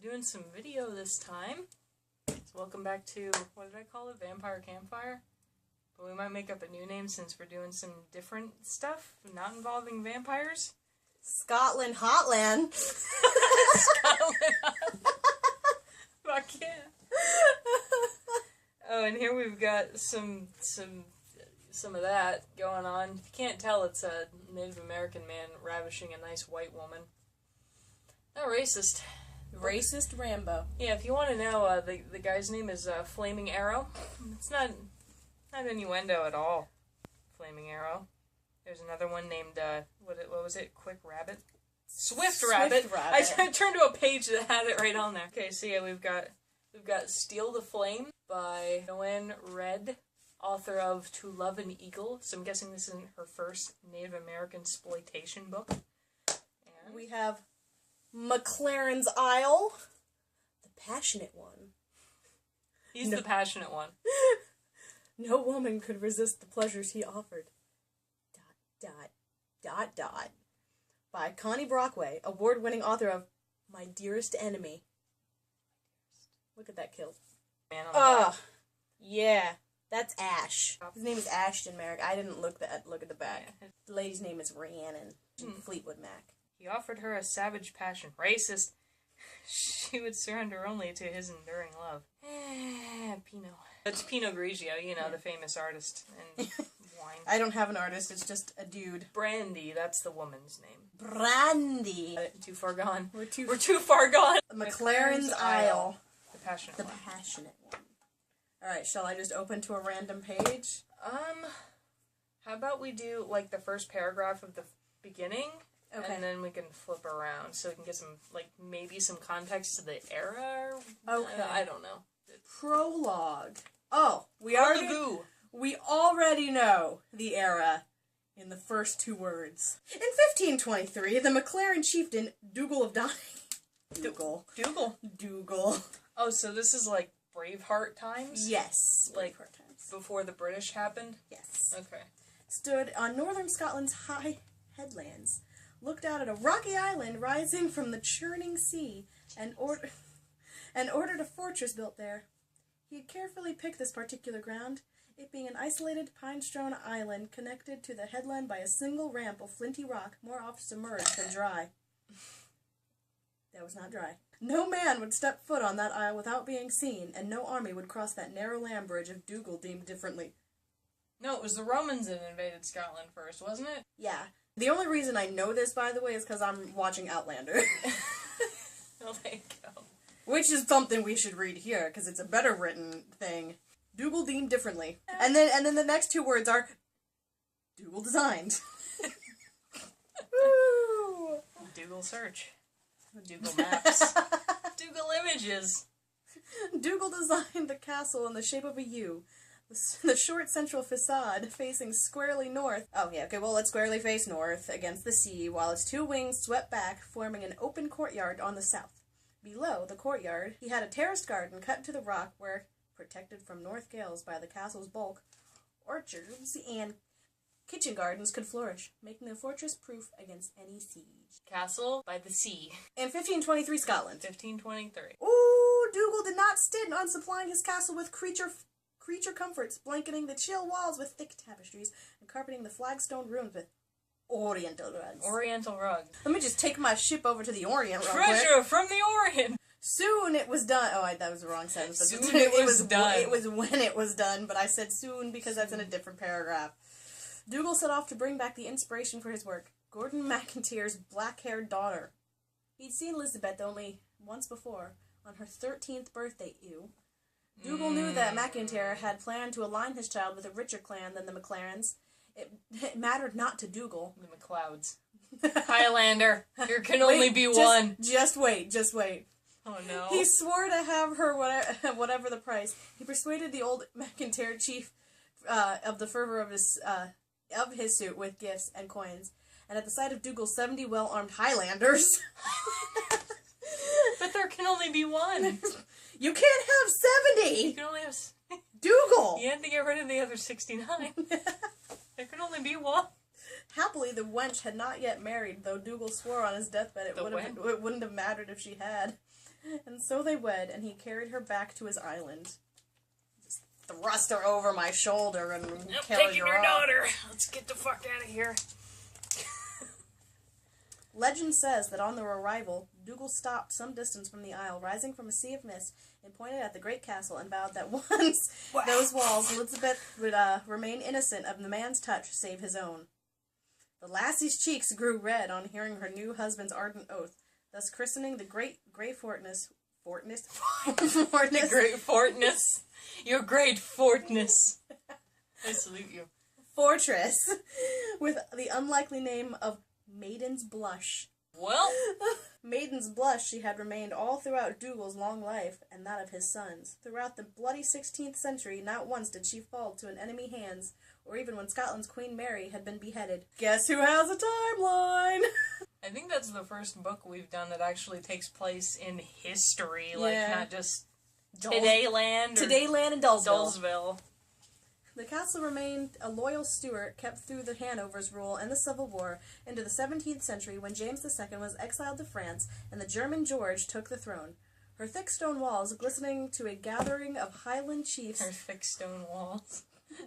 doing some video this time. So welcome back to, what did I call it? Vampire Campfire? But we might make up a new name since we're doing some different stuff, not involving vampires. Scotland Hotland. Scotland Hotland. Fuck yeah. Oh, and here we've got some of that going on. If you can't tell, it's a Native American man ravishing a nice white woman. No, racist. Racist Rambo. Yeah, if you want to know, the guy's name is Flaming Arrow. It's not innuendo at all. Flaming Arrow. There's another one named, what was it? Quick Rabbit? Swift Rabbit. I turned to a page that had it right on there. Okay, so yeah, we've got Steal the Flame by Joanne Red, author of To Love an Eagle. So I'm guessing this isn't her first Native American exploitation book. And we have Mcclairen'S, the passionate one. He's the passionate one. No woman could resist the pleasures he offered. ... By Connie Brockway, award-winning author of My Dearest Enemy. Look at that kill. Man on the back. Yeah, that's Ash. His name is Ashton Merrick. I didn't look at the back. Yeah. The lady's name is Rhiannon Fleetwood Mac. He offered her a savage passion. Racist. She would surrender only to his enduring love. Pinot. It's Pinot Grigio, you know, the famous artist and wine. I don't have an artist, it's just a dude. Brandy, that's the woman's name. Brandy. Too far gone. We're too far gone. Mcclairen'S. The passionate one. The passionate one. Alright, shall I just open to a random page? How about we do, like, the first paragraph of the beginning? Okay. And then we can flip around so we can get some, like, maybe some context to the era? Okay. I don't know. Prologue. Oh, we already know the era in the first two words. In 1523, the Mcclairen chieftain Dougal of Donny. Dougal. Oh, so this is like Braveheart times? Yes. Like Braveheart times. Before the British happened? Yes. Okay. Stood on northern Scotland's high headlands, looked out at a rocky island rising from the churning sea, and ordered a fortress built there. He had carefully picked this particular ground, it being an isolated pine-strewn island connected to the headland by a single ramp of flinty rock, more oft submerged than dry. That was not dry. No man would step foot on that isle without being seen, and no army would cross that narrow land bridge if Dougal deemed differently. No, it was the Romans that invaded Scotland first, wasn't it? Yeah. The only reason I know this, by the way, is because I'm watching Outlander. Well, there you go. Which is something we should read here, because it's a better written thing. Dougal deemed differently. And then the next two words are Dougal designed. Woo! Dougal search. Dougal maps. Dougal images. Dougal designed the castle in the shape of a U. The short central facade facing squarely north. Oh, yeah, okay, well, let's squarely face north against the sea, while its two wings swept back, forming an open courtyard on the south. Below the courtyard, he had a terraced garden cut into the rock where, protected from north gales by the castle's bulk, orchards and kitchen gardens could flourish, making the fortress proof against any siege. Castle by the sea. In 1523 Scotland. 1523. Ooh, Dougal did not stint on supplying his castle with creature comforts, blanketing the chill walls with thick tapestries, and carpeting the flagstone rooms with Oriental rugs. Oriental rugs. Let me just take my ship over to the Orient real quick. Treasure from the Orient! Soon it was done. Oh, that was the wrong sentence. Soon it was done. It was when it was done, but I said soon because that's in a different paragraph. Dougal set off to bring back the inspiration for his work. Gordon McIntyre's black-haired daughter. He'd seen Elizabeth only once before, on her 13th birthday, Dougal knew that McIntyre had planned to align his child with a richer clan than the Mcclairen'S. It mattered not to Dougal. The McLeods. Highlander. There can only be one. Just wait. Oh no. He swore to have her whatever the price. He persuaded the old McIntyre chief of the fervor of his suit with gifts and coins. And at the sight of Dougal's 70 well-armed Highlanders... But there can only be one. You can't have 70! You can only have... Dougal! You had to get rid of the other 69. There can only be one. Happily, the wench had not yet married, though Dougal swore on his deathbed it wouldn't have mattered if she had. And so they wed, and he carried her back to his island. Just thrust her over my shoulder and carried her your off. daughter. Let's get the fuck out of here. Legend says that on their arrival, Dougal stopped some distance from the isle, rising from a sea of mist, and pointed at the great castle and vowed that once those walls, Elizabeth would remain innocent of the man's touch save his own. The lassie's cheeks grew red on hearing her new husband's ardent oath, thus christening the great grey fortness. The great fortness. Your great fortness. I salute you. Fortress, with the unlikely name of Maiden's Blush. Well, Maiden's Blush she had remained all throughout Dougal's long life, and that of his sons. Throughout the bloody 16th century, not once did she fall to an enemy hands, or even when Scotland's Queen Mary had been beheaded. Guess who has a timeline? I think that's the first book we've done that actually takes place in history, like not just Todayland and Dullsville. Dullsville. The castle remained a loyal Stuart kept through the Hanovers' rule and the Civil War into the 17th century when James II was exiled to France and the German George took the throne. Her thick stone walls glistening to a gathering of Highland chiefs. Her thick stone walls.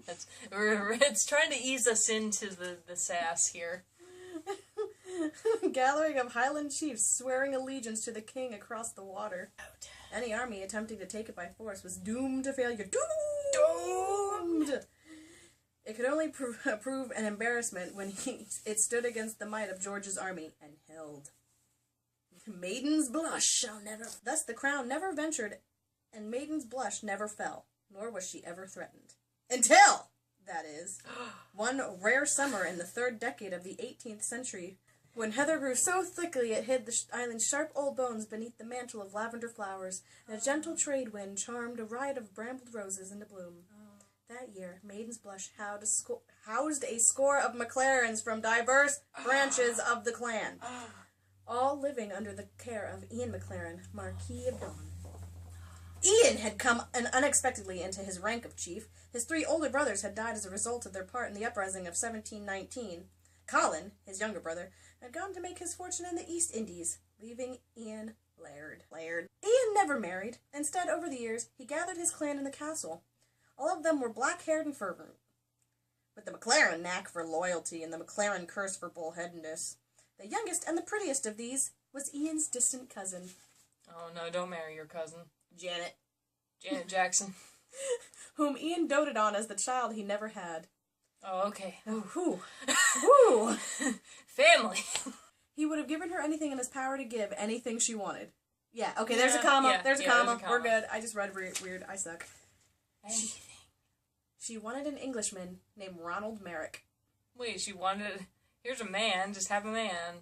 It's trying to ease us into the sass here. Gathering of Highland chiefs swearing allegiance to the king across the water. Any army attempting to take it by force was doomed to failure. Doomed! It could only prove an embarrassment when it stood against the might of George's army and held. Maiden's Blush shall never... Thus the crown never ventured, and Maiden's Blush never fell, nor was she ever threatened. Until, that is, one rare summer in the third decade of the 18th century, when heather grew so thickly it hid the island's sharp old bones beneath the mantle of lavender flowers, and a gentle trade wind charmed a riot of brambled roses into bloom. That year, Maiden's Blush housed a score of Mcclairen'S from diverse branches of the clan, all living under the care of Ian Mcclairen, Marquis of Don. Ian had come unexpectedly into his rank of chief. His 3 older brothers had died as a result of their part in the uprising of 1719. Colin, his younger brother, had gone to make his fortune in the East Indies, leaving Ian Laird. Ian never married. Instead, over the years, he gathered his clan in the castle. All of them were black-haired and fervent, with the Mcclairen knack for loyalty and the Mcclairen curse for bullheadedness. The youngest and the prettiest of these was Ian's distant cousin. Oh no, don't marry your cousin. Janet Jackson. Whom Ian doted on as the child he never had. Oh, okay. Whew. Whew. Family. He would have given her anything in his power to give, anything she wanted. Yeah, okay, there's a comma. Yeah, there's a comma. We're good. I just read weird. I suck. Anything. She wanted an Englishman named Ronald Merrick. Wait, she wanted... Here's a man, just have a man.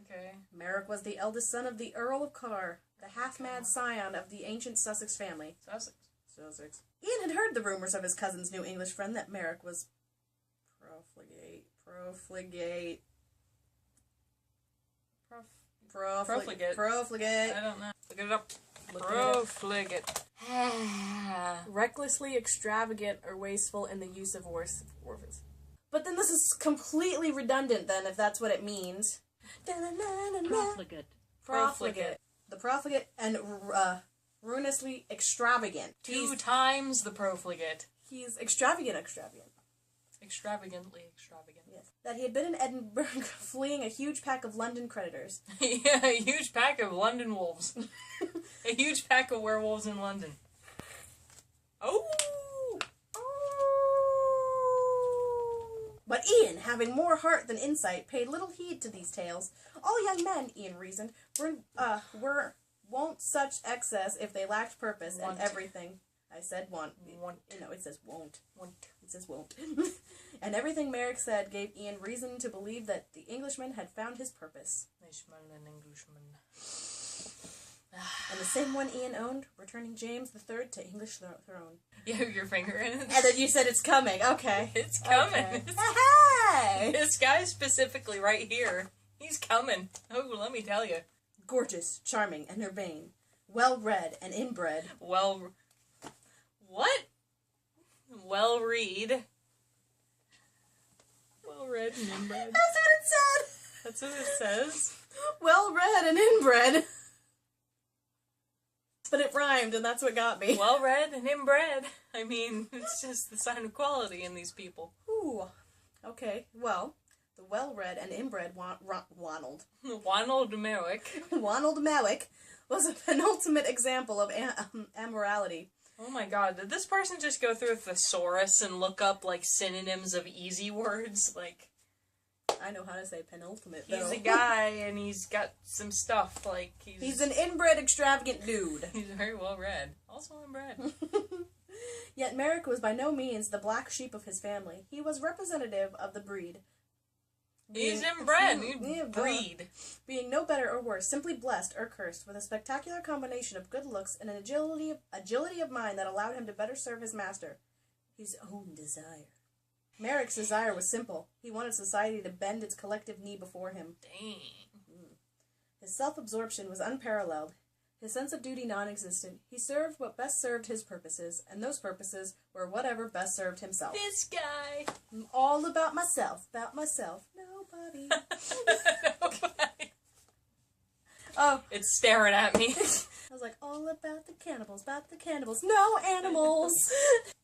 Okay. Merrick was the eldest son of the Earl of Carr, the half-mad scion of the ancient Sussex family. Sussex. Ian had heard the rumors of his cousin's new English friend that Merrick was profligate. I don't know. Look it up. Profligate. Recklessly extravagant or wasteful in the use of words. But then this is completely redundant then, if that's what it means. Profligate. The profligate and ruinously extravagant. Two times the profligate. He's extravagant. Extravagantly extravagant. Yes. That he had been in Edinburgh fleeing a huge pack of London creditors. Yeah, a huge pack of London wolves. A huge pack of werewolves in London. Oh! But Ian, having more heart than insight, paid little heed to these tales. All young men, Ian reasoned, won't such excess if they lacked purpose and everything. I said want. No, it says won't. It says won't. And everything Merrick said gave Ian reason to believe that the Englishman had found his purpose. And the same one Ian owned, returning James III to English throne. You have your finger in it? And then you said it's coming. Okay. It's coming. Okay. Hey! This guy specifically right here. He's coming. Oh, let me tell you. Gorgeous, charming, and urbane. Well-read and inbred. What? Well-read. Well-read and inbred. That's what it said! That's what it says? Well-read and inbred. But it rhymed, and that's what got me. Well read and inbred. I mean, it's just the sign of quality in these people. Ooh. Okay, well, the well-read and inbred Wonald. Wonald Merrick. Wonald Merrick was a penultimate example of amorality. Oh my god, did this person just go through a thesaurus and look up, like, synonyms of easy words? Like, I know how to say penultimate, though. he's a guy, and he's got some stuff, like, He's an inbred, extravagant dude. He's very well read. Also inbred. Yet Merrick was by no means the black sheep of his family. He was representative of the breed. He's inbred. You breed. Being no better or worse, simply blessed or cursed with a spectacular combination of good looks and an agility of mind that allowed him to better serve his master. His own desire. Merrick's desire was simple. He wanted society to bend its collective knee before him. Dang. His self-absorption was unparalleled. His sense of duty non-existent. He served what best served his purposes, and those purposes were whatever best served himself. This guy. I'm all about myself. Nobody. Nobody. Oh. It's staring at me. I was like, all about the cannibals, no animals.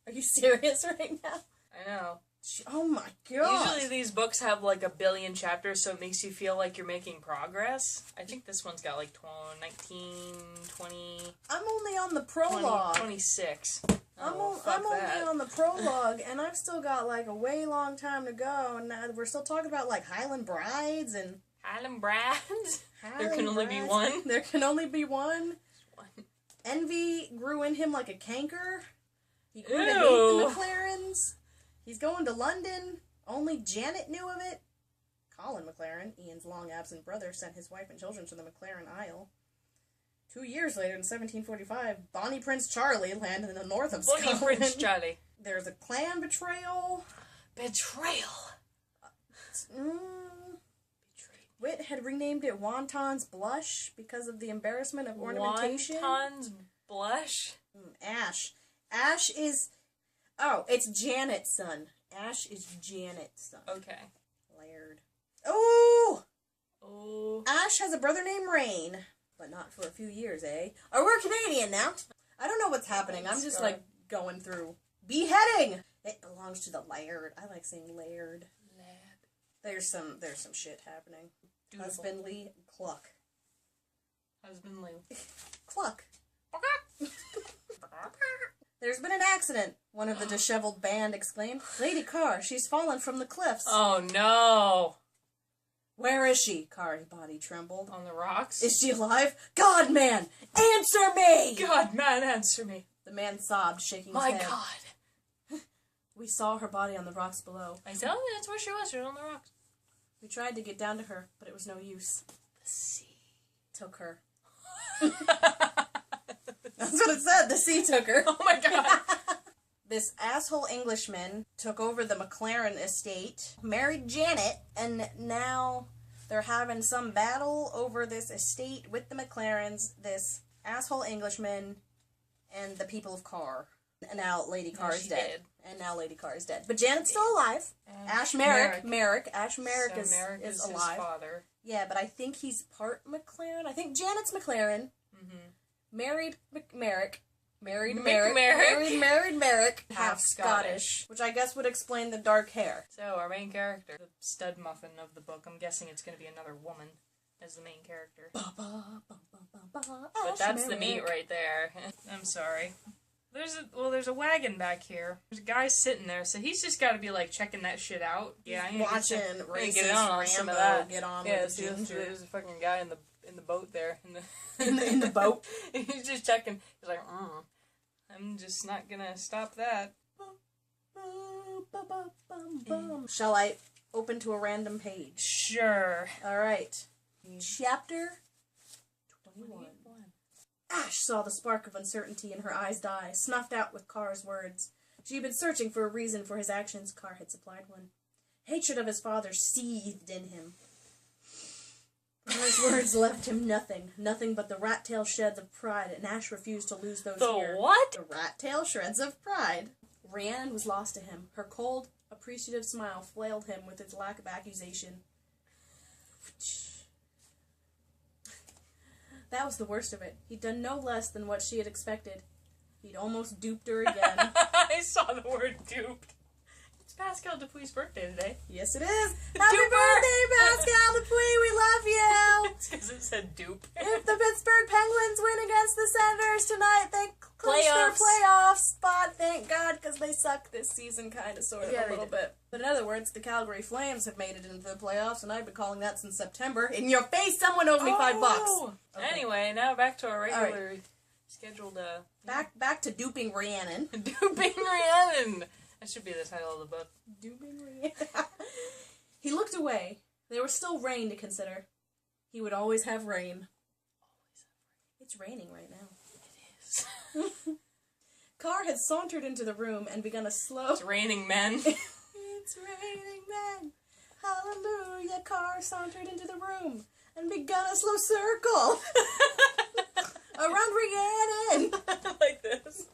Are you serious right now? I know. Oh my god. Usually these books have like a billion chapters, so it makes you feel like you're making progress. I think this one's got like 19, 20... I'm only on the prologue. 26. I'm Oh, only on the prologue, and I've still got like a way long time to go, and we're still talking about like Highland brides and... Highland brides? There can Highland only be brides. one? There can only be one. Envy grew in him like a canker. He grew to hate the Mcclairen'S. He's going to London. Only Janet knew of it. Colin Mcclairen, Ian's long-absent brother, sent his wife and children to the Mcclairen Isle. 2 years later, in 1745, Bonnie Prince Charlie landed in the north of Scotland. Bonnie Prince Charlie. There's a clan betrayal. Betrayal. Wit had renamed it Wonton's Blush because of the embarrassment of ornamentation. Wonton's Blush? Ash. Ash is... Oh, it's Janet's son. Ash is Janet's son. Okay. Laird. Oh! Oh. Ash has a brother named Rain, but not for a few years, eh? Oh, we're Canadian now. I don't know what's happening. I'm just, like, going through. Beheading! It belongs to the Laird. I like saying Laird. There's some shit happening. Beautiful. Husbandly Cluck. Husbandly. Cluck. There's been an accident, one of the disheveled band exclaimed. Lady Carr, she's fallen from the cliffs. Oh, no. Where is she? Carr's body trembled. On the rocks? Is she alive? God, man, answer me! God, man, answer me. The man sobbed, shaking his My head. God. We saw her body on the rocks below. I tell you, that's where she was. She was on the rocks. We tried to get down to her, but it was no use. The sea took her. That's what it said. The sea took her. Oh my god. This asshole Englishman took over the Mcclairen estate, married Janet, and now they're having some battle over this estate with the Mcclairens, this asshole Englishman, and the people of Carr. And now Lady Carr is dead. And now Lady Carr is dead. But Janet's still alive. Ash Merrick. Ash Merrick so is Merrick is alive. His father. Yeah, but I think he's part Mcclairen. I think Janet's Mcclairen. Mm-hmm. Married Merrick. Married Merrick. Half Scottish. Which I guess would explain the dark hair. So, our main character, the stud muffin of the book, I'm guessing it's going to be another woman as the main character. But that's the meat right there. I'm sorry. There's a wagon back here. There's a guy sitting there, so he's just got to be like checking that shit out. Yeah, watching racist get on some of Rambo that. get on Yeah, with the ginger. there's a fucking guy in the boat there in the boat. He's just checking. He's like, I'm just not gonna stop that. Shall I open to a random page? Sure. All right. Chapter 21. Ash saw the spark of uncertainty in her eyes die, snuffed out with Carr's words. She had been searching for a reason for his actions. Carr had supplied one. Hatred of his father seethed in him. Carr's words left him nothing but the rat-tail shreds of pride, and Ash refused to lose those here. The what? The rat-tail shreds of pride. Rhiannon was lost to him. Her cold, appreciative smile flailed him with its lack of accusation. That was the worst of it. He'd done no less than what she had expected. He'd almost duped her again. I saw the word duped. It's Pascal Dupuy's birthday today. Yes, it is. Happy birthday, Pascal Dupuy. We love you. It's because it said dupe. If the Pittsburgh Penguins win against the Senators tonight, they clinch their playoff spot. Thank God, because they suck this season, kind of, sort of, a little bit. But in other words, the Calgary Flames have made it into the playoffs, and I've been calling that since September. In your face, someone owed me $5. Okay. Anyway, now back to our regular scheduled. Back to duping Rhiannon. Duping Rhiannon. That should be the title of the book. Duping Rhiannon. He looked away. There was still rain to consider. He would always have rain. It's raining right now. It is. Carr had sauntered into the room and begun a slow... It's raining men. It's raining men. Hallelujah. Carr sauntered into the room and begun a slow circle around Rhiannon. Like this.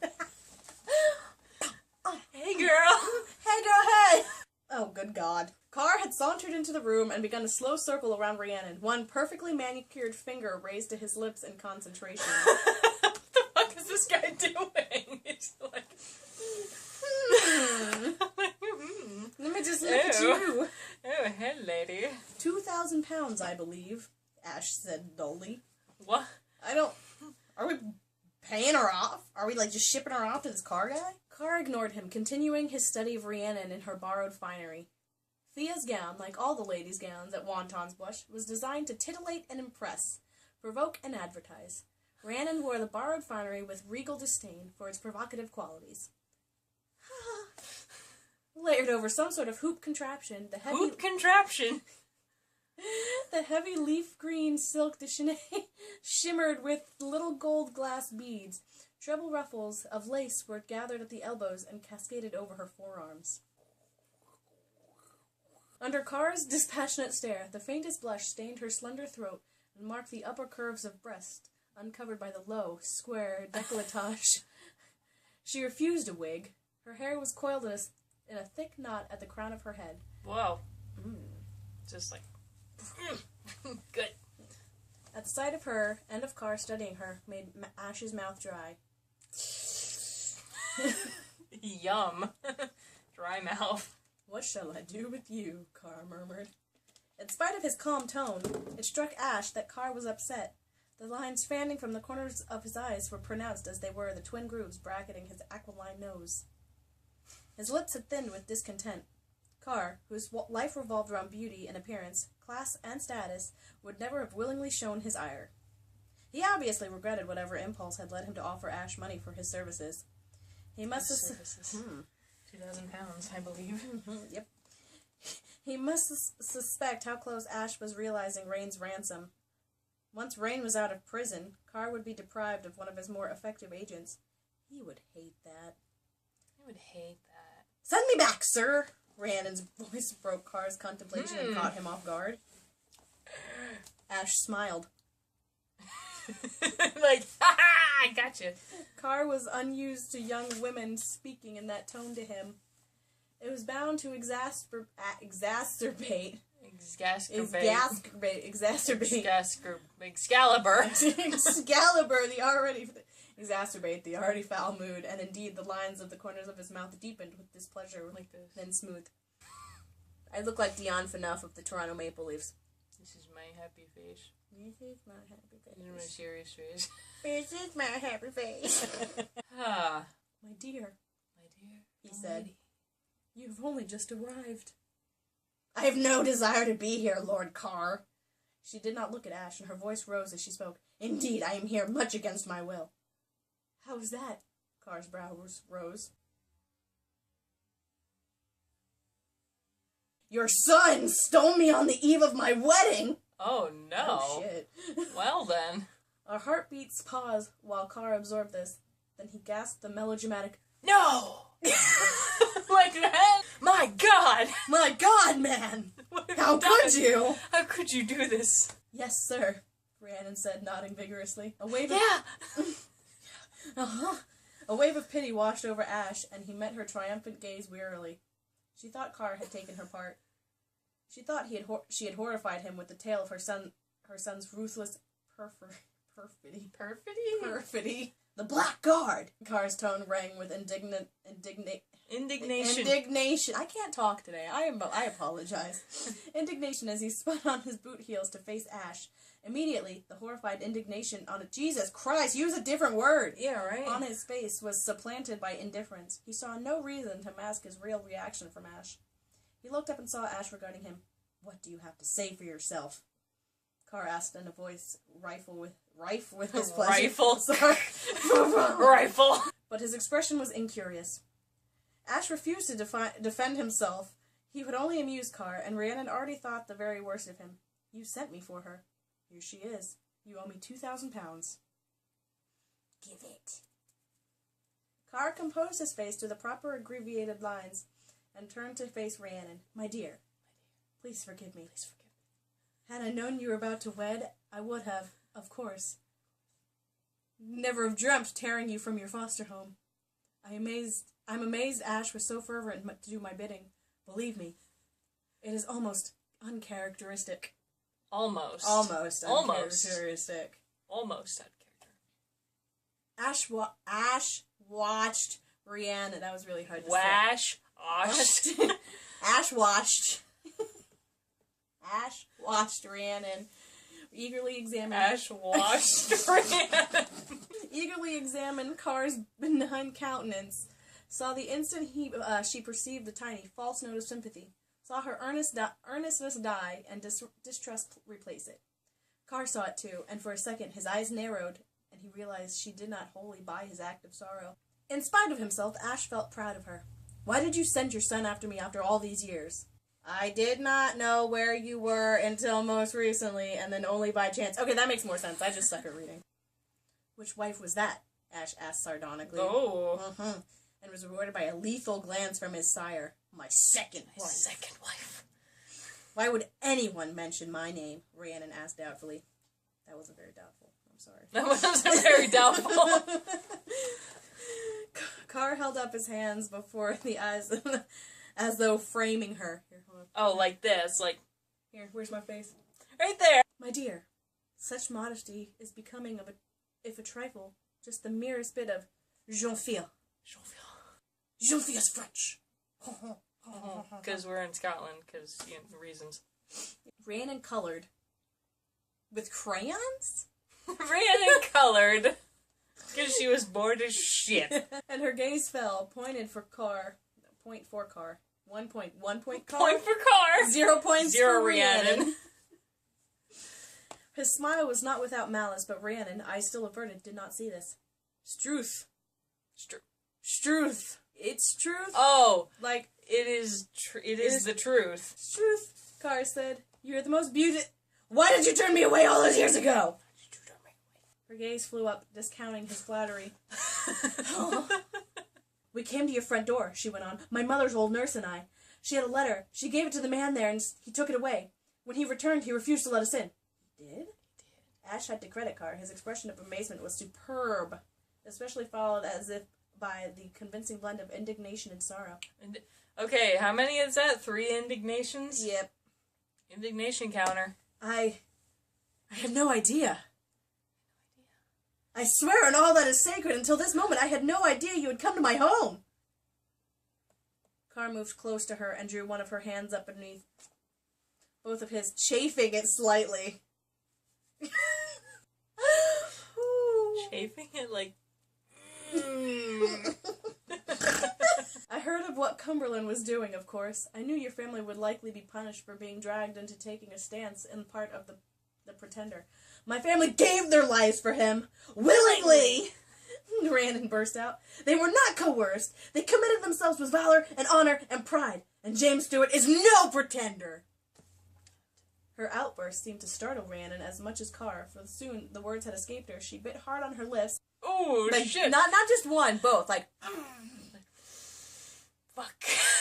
Hey, girl. Hey, girl, hey. Oh, good God. Carr had sauntered into the room and begun a slow circle around Rhiannon, one perfectly manicured finger raised to his lips in concentration. What the fuck is this guy doing? He's like... Let me just look at you. Oh, hey, lady. 2,000 pounds, I believe, Ash said dully. What? Are we paying her off? Are we, just shipping her off to this car guy? Carr ignored him, continuing his study of Rhiannon in her borrowed finery. Thea's gown, like all the ladies' gowns at Wonton's Bush, was designed to titillate and impress, provoke and advertise. Rhiannon wore the borrowed finery with regal disdain for its provocative qualities. Layered over some sort of hoop contraption, the heavy leaf green silk de Chanel shimmered with little gold glass beads. Treble ruffles of lace were gathered at the elbows and cascaded over her forearms. Under Carr's dispassionate stare, the faintest blush stained her slender throat and marked the upper curves of breast, uncovered by the low, square décolletage. She refused a wig. Her hair was coiled in a thick knot at the crown of her head. Whoa. Just like... Good. At the sight of her, and of Carr studying her, made Ash's mouth dry. Yum. Dry mouth. What shall I do with you? Carr murmured. In spite of his calm tone, it struck Ash that Carr was upset. The lines fanning from the corners of his eyes were pronounced as they were the twin grooves bracketing his aquiline nose. His lips had thinned with discontent. Carr, whose life revolved around beauty and appearance, class and status, would never have willingly shown his ire. He obviously regretted whatever impulse had led him to offer Ash money for his services. He must have... 2,000 pounds, I believe. Yep. He must suspect how close Ash was realizing Rain's ransom. Once Rain was out of prison, Carr would be deprived of one of his more effective agents. He would hate that. I would hate that. Send me back, sir! Rhiannon's voice broke Carr's contemplation and caught him off guard. Ash smiled. Like, ha-ha, I gotcha. Carr was unused to young women speaking in that tone to him. It was bound to exacerbate. Excalibur, the already foul mood, and indeed the lines of the corners of his mouth deepened with displeasure, like this. Then smooth. I look like Dion Phaneuf of the Toronto Maple Leafs. This is my happy face. This is my happy face. This is my serious face. This is my happy face. Ah. My dear, he said, you've only just arrived. I have no desire to be here, Lord Carr. She did not look at Ash, and her voice rose as she spoke. Indeed, I am here much against my will. How is that? Carr's brow rose. Your son stole me on the eve of my wedding! Oh, no. Oh, shit. Well, then. Our heartbeats paused while Carr absorbed this. Then he gasped the melodramatic, No! Like that? My God! My God, man! How could you? How could you do this? Yes, sir, Rhiannon said, nodding vigorously. A wave of pity washed over Ash, and he met her triumphant gaze wearily. She thought Carr had taken her part. She thought she had horrified him with the tale of her son's ruthless Perfidy. Perfidy? Perfidy. The Blackguard! Carr's tone rang with Indignation. indignation. I can't talk today. I apologize. Indignation as he spun on his boot heels to face Ash. Immediately, the horrified indignation on Jesus Christ, use a different word! Yeah, right? On his face was supplanted by indifference. He saw no reason to mask his real reaction from Ash. He looked up and saw Ash regarding him. What do you have to say for yourself? Carr asked in a voice rife with his pleasure. Rifle. Sorry. Rifle. But his expression was incurious. Ash refused to defend himself. He would only amuse Carr, and Rhiannon already thought the very worst of him. You sent me for her. Here she is. You owe me 2,000 pounds. Give it. Carr composed his face to the proper abbreviated lines and turned to face Rhiannon. My dear, please forgive me. Please forgive me. Had I known you were about to wed, I would have, of course. Never have dreamt tearing you from your foster home. I'm amazed Ash was so fervent to do my bidding. Believe me, it is almost uncharacteristic. Almost uncharacteristic. Almost out of character. Ash watched Rhiannon. That was really hard to say. Ash watched Rhiannon. Eagerly examined Rhiannon. Eagerly examined Carr's benign countenance. Saw the instant she perceived the tiny false note of sympathy. Saw her earnestness die and distrust replace it. Carr saw it too, and for a second his eyes narrowed, and he realized she did not wholly buy his act of sorrow. In spite of himself, Ash felt proud of her. Why did you send your son after me after all these years? I did not know where you were until most recently, and then only by chance. Okay, that makes more sense. I just suck at reading. Which wife was that? Ash asked sardonically. Oh. And was rewarded by a lethal glance from his sire. My second wife. Why would anyone mention my name? Rhiannon asked doubtfully. That wasn't very doubtful. I'm sorry. That wasn't very doubtful. Carr held up his hands before the eyes, as though framing her. Here, hold on. Oh, like this, like... Here, where's my face? Right there! My dear, such modesty is becoming of if a trifle, just the merest bit of jeune fille. Jeune fille is French. Because we're in Scotland, because, reasons. Rhiannon colored. With crayons? Rhiannon colored. Because she was bored as shit. And her gaze fell, pointed for Carr. Point for Carr. 1 point. 1 point Carr. Point for Carr. 0 points for Rhiannon. Rhiannon. His smile was not without malice, but Rhiannon, eyes still averted, did not see this. Struth. It's truth. Oh. Like, it is the truth. It's truth, Carr said. You're the most beautiful... Why did you turn me away all those years ago? Her gaze flew up, discounting his flattery. We came to your front door, she went on. My mother's old nurse and I. She had a letter. She gave it to the man there, and he took it away. When he returned, he refused to let us in. He did? Ash had to credit Carr. His expression of amazement was superb, especially followed as if by the convincing blend of indignation and sorrow. Okay, how many is that? 3 indignations? Yep. Indignation counter. I had no idea. I swear on all that is sacred, until this moment I had no idea you had come to my home. Carr moved close to her and drew one of her hands up beneath both of his, chafing it slightly. Chafing it like... I heard of what Cumberland was doing, of course. I knew your family would likely be punished for being dragged into taking a stance in part of the Pretender. My family gave their lives for him. Willingly! Rhiannon burst out. They were not coerced. They committed themselves with valor and honor and pride. And James Stewart is no pretender. Her outburst seemed to startle Rhiannon as much as Carr, for soon the words had escaped her. She bit hard on her lips. Oh, like, shit. Not just one, both. Like, fuck.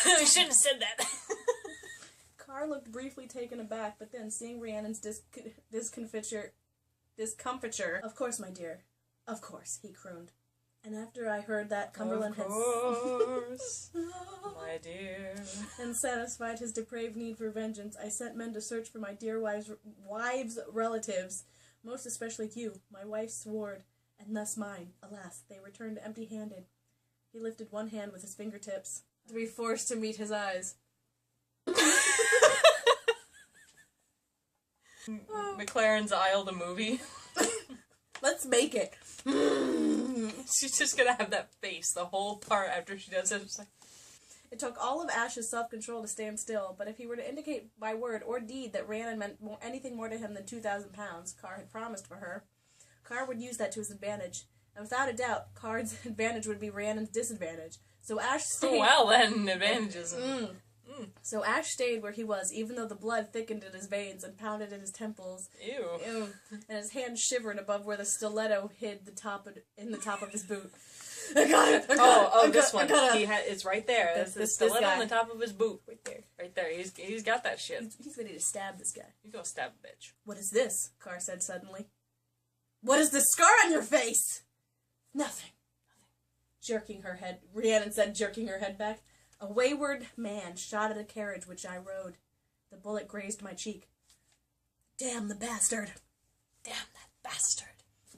I shouldn't have said that. Carr looked briefly taken aback, but then, seeing Rhiannon's discomfiture... Of course, my dear. Of course, he crooned. And after I heard that Cumberland Of course, my dear. And satisfied his depraved need for vengeance, I sent men to search for my dear wife's relatives, Most especially you, my wife's sword, and thus mine. Alas, they returned empty-handed. He lifted one hand with his fingertips, to be forced to meet his eyes. Mcclairen'S Isle the movie. Let's make it. She's just gonna have that face the whole part after she does it. It's like... It took all of Ash's self-control to stand still, but if he were to indicate by word or deed that Rhiannon meant anything more to him than 2,000 pounds Carr had promised for her, Carr would use that to his advantage. And without a doubt, Carr's advantage would be Rhiannon's disadvantage. So Ash stayed... Well, then, advantages. So Ash stayed where he was, even though the blood thickened in his veins and pounded in his temples. Ew. And his hand shivered above where the stiletto hid in the top of his boot. I got it! This one. It's right there. That's the stiletto on the top of his boot. Right there. He's got that shit. He's ready to stab this guy. You go stab a bitch. What is this? Carr said suddenly. What is this scar on your face? Nothing. Rhiannon said, jerking her head back. A wayward man shot at a carriage which I rode. The bullet grazed my cheek. Damn the bastard. Damn that bastard.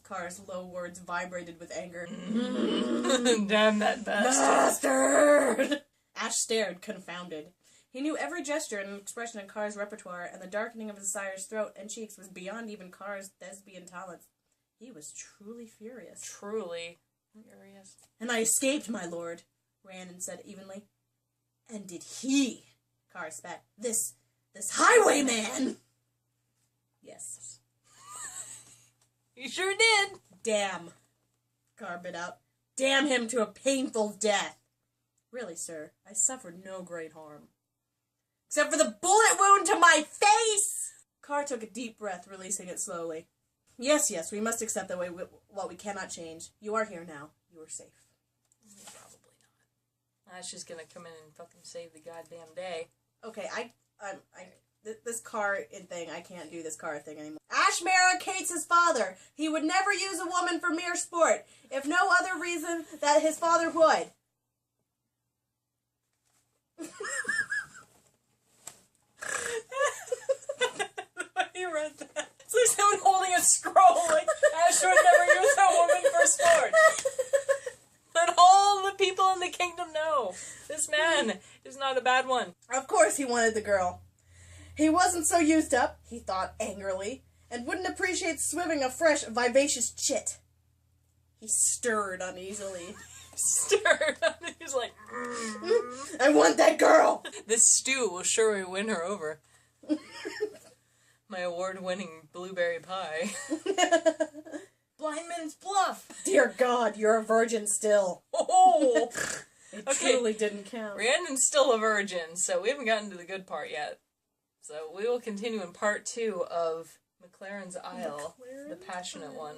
Carr's low words vibrated with anger. Damn that bastard. Ash stared, confounded. He knew every gesture and expression in Carr's repertoire, and the darkening of his sire's throat and cheeks was beyond even Carr's thespian talents. He was truly furious. Truly furious. And I escaped, my lord, Rhiannon said evenly. And did he? Carr spat. This highwayman! Yes. He sure did. Damn. Carr bit out. Damn him to a painful death. Really, sir, I suffered no great harm. Except for the bullet wound to my face! Carr took a deep breath, releasing it slowly. Yes, we must accept that what we cannot change. You are here now. You are safe. Probably not. Ash is gonna come in and fucking save the goddamn day. Okay, this Carr thing, I can't do this Carr thing anymore. Ash Merrick hates his father. He would never use a woman for mere sport, if no other reason that his father would. You read that? It's like someone holding a scroll, like, Ash would never use a woman for sport. Let all the people in the kingdom know. This man is not a bad one. Of course he wanted the girl. He wasn't so used up, he thought angrily, and wouldn't appreciate swimming a fresh, vivacious chit. He stirred uneasily. He's like, I want that girl! This stew will surely win her over. My award-winning blueberry pie. Blind Man's Bluff! Dear God, you're a virgin still. Oh! It truly didn't count. Rhiannon's still a virgin, so we haven't gotten to the good part yet. So we will continue in part 2 of Mcclairen'S Isle, the passionate one.